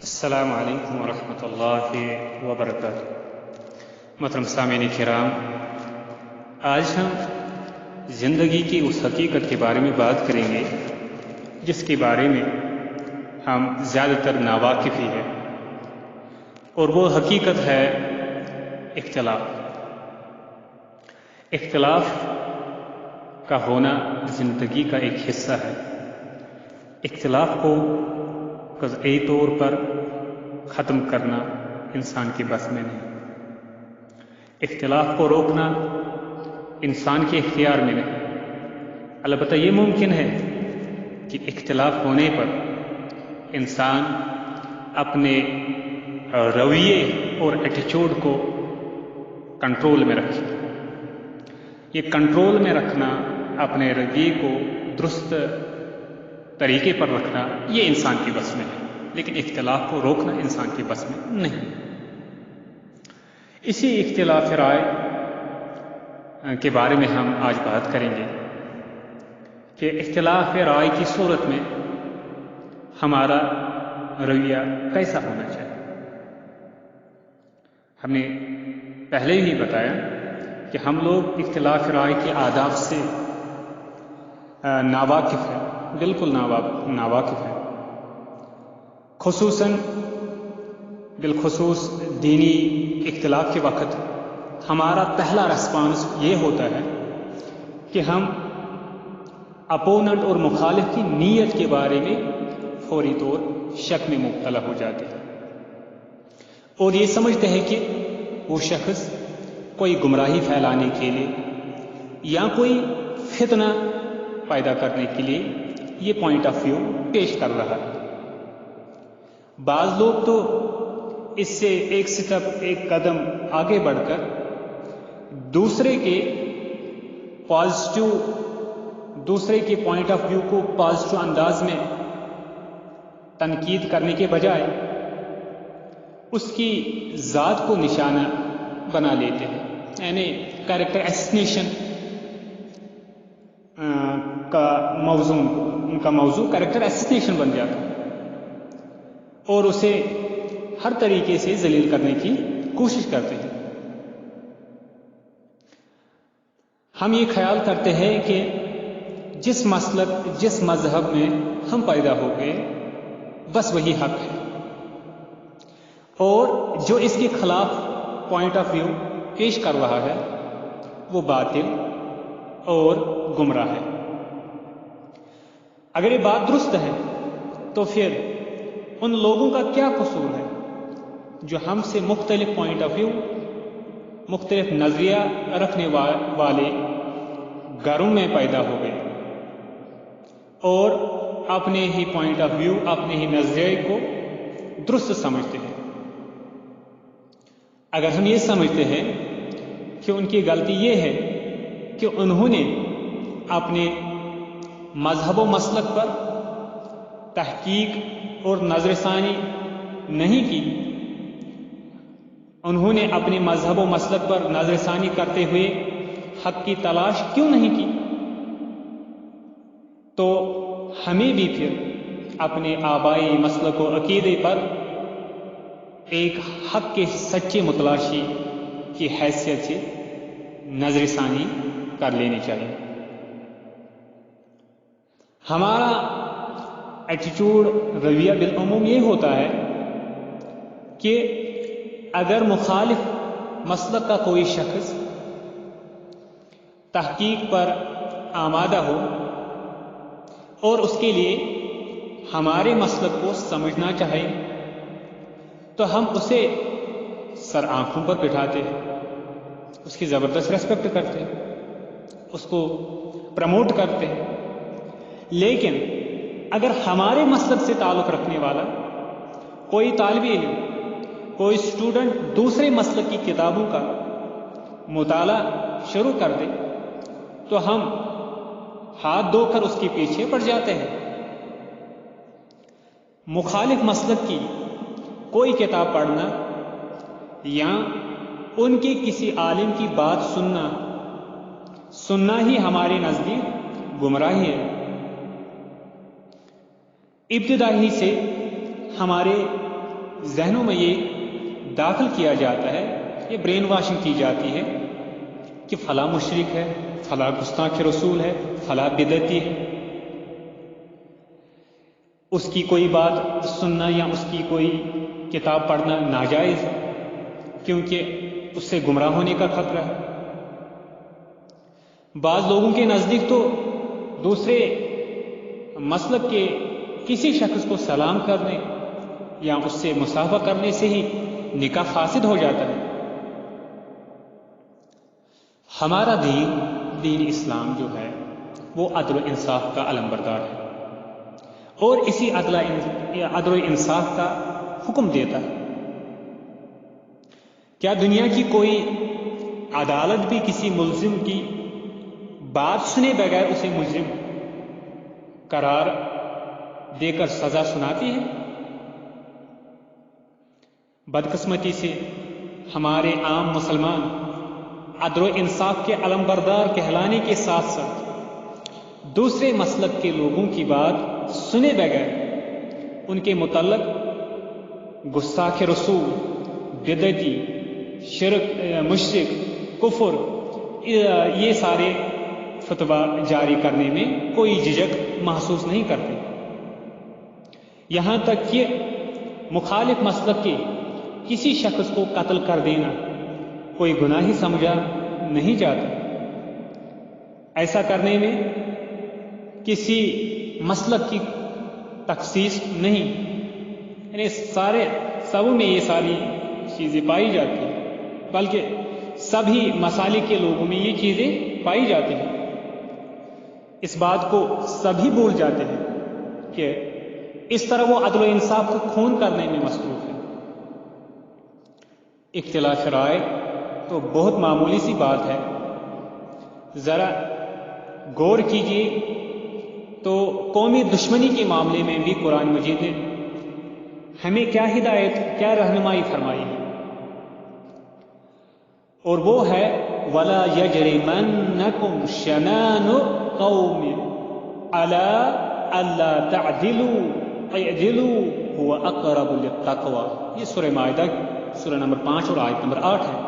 السلام علیکم ورحمۃ اللہ وبرکاتہ۔ محترم سامعین کرام، آج ہم زندگی کی اس حقیقت کے بارے میں بات کریں گے جس کے بارے میں ہم زیادہ تر ناواقف ہی ہیں، اور وہ حقیقت ہے اختلاف۔ اختلاف کا ہونا زندگی کا ایک حصہ ہے۔ اختلاف کو قطعی طور پر ختم کرنا انسان کے بس میں نہیں۔ اختلاف کو روکنا انسان کے اختیار میں نہیں۔ البتہ یہ ممکن ہے کہ اختلاف ہونے پر انسان اپنے رویے اور ایٹیچیوڈ کو کنٹرول میں رکھے۔ یہ کنٹرول میں رکھنا، اپنے رویے کو درست طریقے پر رکھنا، یہ انسان کی بس میں ہے، لیکن اختلاف کو روکنا انسان کی بس میں نہیں۔ اسی اختلاف رائے کے بارے میں ہم آج بات کریں گے کہ اختلاف رائے کی صورت میں ہمارا رویہ کیسا ہونا چاہیے۔ ہم نے پہلے ہی بتایا کہ ہم لوگ اختلاف رائے کے آداب سے ناواقف ہیں، بالکل ناواقف ہیں۔ بالخصوص دینی اختلاف کے وقت ہمارا پہلا ریسپانس یہ ہوتا ہے کہ ہم اپوننٹ اور مخالف کی نیت کے بارے میں فوری طور شک میں مبتلا ہو جاتے ہیں، اور یہ سمجھتے ہیں کہ وہ شخص کوئی گمراہی پھیلانے کے لیے یا کوئی فتنہ پیدا کرنے کے لیے یہ پوائنٹ آف ویو پیش کر رہا ہے۔ بعض لوگ تو اس سے ایک قدم آگے بڑھ کر دوسرے کے پوائنٹ آف ویو کو پازیٹو انداز میں تنقید کرنے کے بجائے اس کی ذات کو نشانہ بنا لیتے ہیں، یعنی کیریکٹر ایسیسینیشن ان کا موضوع کیریکٹر ایسیسینیشن بن جاتا ہے، اور اسے ہر طریقے سے ذلیل کرنے کی کوشش کرتے ہیں۔ ہم یہ خیال کرتے ہیں کہ جس مذہب میں ہم پیدا ہو گئے بس وہی حق ہے، اور جو اس کے خلاف پوائنٹ آف ویو پیش کر رہا ہے وہ باطل اور گمراہ ہے۔ اگر یہ بات درست ہے تو پھر ان لوگوں کا کیا قصور ہے جو ہم سے مختلف پوائنٹ آف ویو، مختلف نظریہ رکھنے والے گھروں میں پیدا ہو گئے اور اپنے ہی پوائنٹ آف ویو، اپنے ہی نظریے کو درست سمجھتے ہیں۔ اگر ہم یہ سمجھتے ہیں کہ ان کی غلطی یہ ہے کہ انہوں نے اپنے مذہب و مسلک پر تحقیق اور نظر ثانی نہیں کی، انہوں نے اپنے مذہب و مسلک پر نظر ثانی کرتے ہوئے حق کی تلاش کیوں نہیں کی، تو ہمیں بھی پھر اپنے آبائی مسلک و عقیدے پر ایک حق کے سچے متلاشی کی حیثیت سے نظر ثانی کر لینی چاہیے۔ ہمارا ایٹیٹیوڈ، رویہ بالعموم یہ ہوتا ہے کہ اگر مخالف مسلک کا کوئی شخص تحقیق پر آمادہ ہو اور اس کے لیے ہمارے مسلک کو سمجھنا چاہے تو ہم اسے سر آنکھوں پر بٹھاتے ہیں، اس کی زبردست ریسپیکٹ کرتے ہیں، اس کو پروموٹ کرتے ہیں۔ لیکن اگر ہمارے مسلک سے تعلق رکھنے والا کوئی طالب علم، کوئی اسٹوڈنٹ دوسرے مسلک کی کتابوں کا مطالعہ شروع کر دے تو ہم ہاتھ دھو کر اس کے پیچھے پڑ جاتے ہیں۔ مخالف مسلک کی کوئی کتاب پڑھنا یا ان کے کسی عالم کی بات سننا ہی ہمارے نزدیک گمراہی ہے۔ ابتدا ہی سے ہمارے ذہنوں میں یہ داخل کیا جاتا ہے، یہ برین واشنگ کی جاتی ہے کہ فلاں مشرک ہے، فلاں گستاخ رسول ہے، فلاں بدعتی ہے، اس کی کوئی بات سننا یا اس کی کوئی کتاب پڑھنا ناجائز ہے کیونکہ اس سے گمراہ ہونے کا خطرہ ہے۔ بعض لوگوں کے نزدیک تو دوسرے مسلک کے کسی شخص کو سلام کرنے یا اس سے مصافحہ کرنے سے ہی نکاح فاسد ہو جاتا ہے۔ ہمارا دین اسلام جو ہے وہ عدل و انصاف کا علم بردار ہے اور اسی عدل و انصاف کا حکم دیتا ہے۔ کیا دنیا کی کوئی عدالت بھی کسی ملزم کی بات سنے بغیر اسے مجرم قرار دے کر سزا سناتی ہے؟ بدقسمتی سے ہمارے عام مسلمان عدل و انصاف کے علم بردار کہلانے کے ساتھ ساتھ دوسرے مسلک کے لوگوں کی بات سنے بغیر ان کے متعلق گستاخ رسول، بدعتی، مشرک، کفر یہ سارے فتویٰ جاری کرنے میں کوئی جھجک محسوس نہیں کرتے، یہاں تک کہ مخالف مسلک کے کسی شخص کو قتل کر دینا کوئی گناہ ہی سمجھا نہیں جاتا۔ ایسا کرنے میں کسی مسلک کی تخصیص نہیں، یعنی سبوں میں یہ ساری چیزیں پائی جاتی ہیں، بلکہ سبھی مسالک کے لوگوں میں یہ چیزیں پائی جاتی ہیں۔ اس بات کو سبھی بھول جاتے ہیں کہ اس طرح وہ عدل و انصاف کو خون کرنے میں مصروف ہے۔ اختلاف رائے تو بہت معمولی سی بات ہے، ذرا غور کیجیے تو قومی دشمنی کے معاملے میں بھی قرآن مجید نے ہمیں کیا ہدایت، کیا رہنمائی فرمائی ہے، اور وہ ہے وَلَا يَجْرِمَنَّكُمْ شَنَانُ قَوْمٍ عَلَىٰ أَلَّا تَعْدِلُوا اعْدِلُوا هُوَ أَقْرَبُ لِلتَّقْوَىٰ۔ یہ سورہ مائدہ سورہ نمبر 5 اور آیت نمبر 8 ہے۔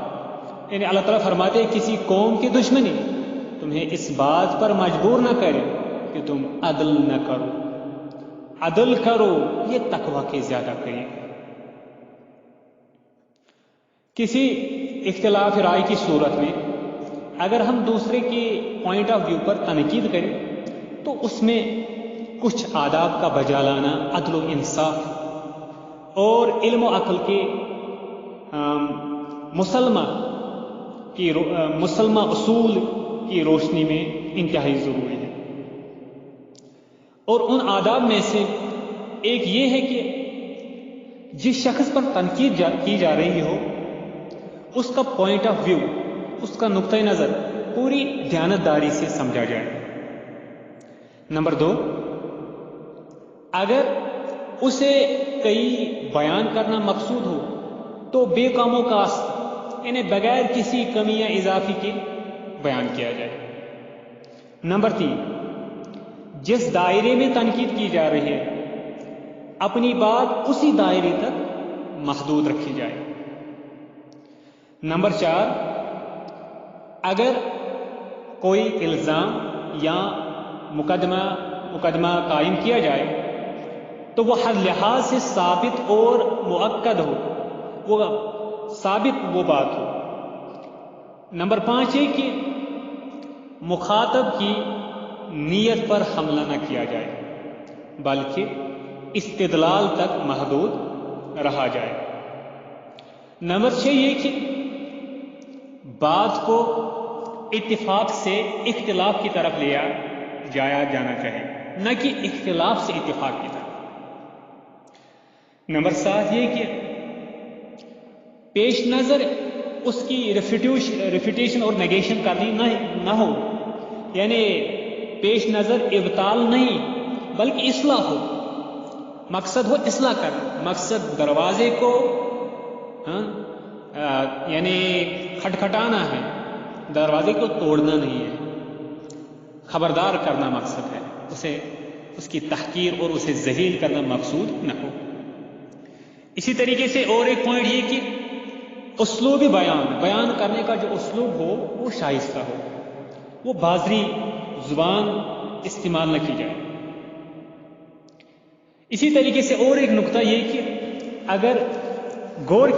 یعنی اللہ تعالیٰ فرماتے ہیں کسی قوم کی دشمنی تمہیں اس بات پر مجبور نہ کرے کہ تم عدل نہ کرو، عدل کرو، یہ تقویٰ کے زیادہ قریب ہے۔ کسی اختلاف رائے کی صورت میں اگر ہم دوسرے کے پوائنٹ آف ویو پر تنقید کریں تو اس میں کچھ آداب کا بجا لانا، عدل و انصاف اور علم و عقل کے مسلمہ اصول کی روشنی میں انتہائی ضروری ہے۔ اور ان آداب میں سے ایک یہ ہے کہ جس شخص پر تنقید کی جا رہی ہو اس کا پوائنٹ آف ویو، اس کا نقطۂ نظر پوری دیانتداری سے سمجھا جائے۔ نمبر 2، اگر اسے کئی بیان کرنا مقصود ہو تو بے کام و کاست، یعنی بغیر کسی کمی یا اضافے کے بیان کیا جائے۔ نمبر 3، جس دائرے میں تنقید کی جا رہی ہے اپنی بات اسی دائرے تک محدود رکھی جائے۔ نمبر 4، اگر کوئی الزام یا مقدمہ قائم کیا جائے تو وہ ہر لحاظ سے ثابت اور مؤکد ہو، وہ ثابت وہ بات ہو۔ نمبر 5 ہے کہ مخاطب کی نیت پر حملہ نہ کیا جائے بلکہ استدلال تک محدود رہا جائے۔ نمبر 6 یہ کہ بات کو اتفاق سے اختلاف کی طرف لیا جایا جانا چاہیے، نہ کہ اختلاف سے اتفاق کی طرف۔ نمبر 7 یہ کہ پیش نظر اس کی ریفیوٹیشن اور نیگیشن کرنی نہ ہو، یعنی پیش نظر ابطال نہیں بلکہ اصلاح ہو، مقصد ہو اصلاح کرنا، مقصد دروازے کو یعنی کھٹکھٹانا ہے، دروازے کو توڑنا نہیں ہے، خبردار کرنا مقصد ہے، اس کی تحقیر اور اسے ذلیل کرنا مقصود نہ ہو۔ اسی طریقے سے اور ایک پوائنٹ یہ کہ اسلوب بیان کرنے کا جو اسلوب ہو وہ شائستہ ہو، وہ بازری زبان استعمال نہ کی جائے۔ اسی طریقے سے اور ایک نقطہ یہ کہ اگر غور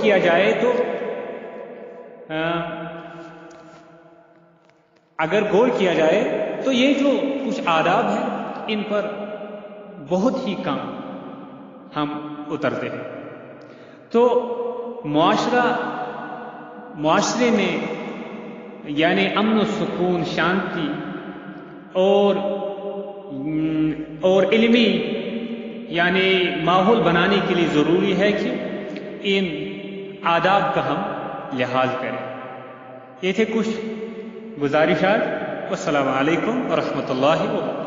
کیا جائے تو یہ جو کچھ آداب ہیں ان پر بہت ہی کم ہم اترتے ہیں۔ تو معاشرے میں یعنی امن و سکون، شانتی اور علمی یعنی ماحول بنانے کے لیے ضروری ہے کہ ان آداب کا ہم لحاظ کریں۔ یہ تھے کچھ گزارشات۔ والسلام علیکم ورحمۃ اللہ وبرکاتہ۔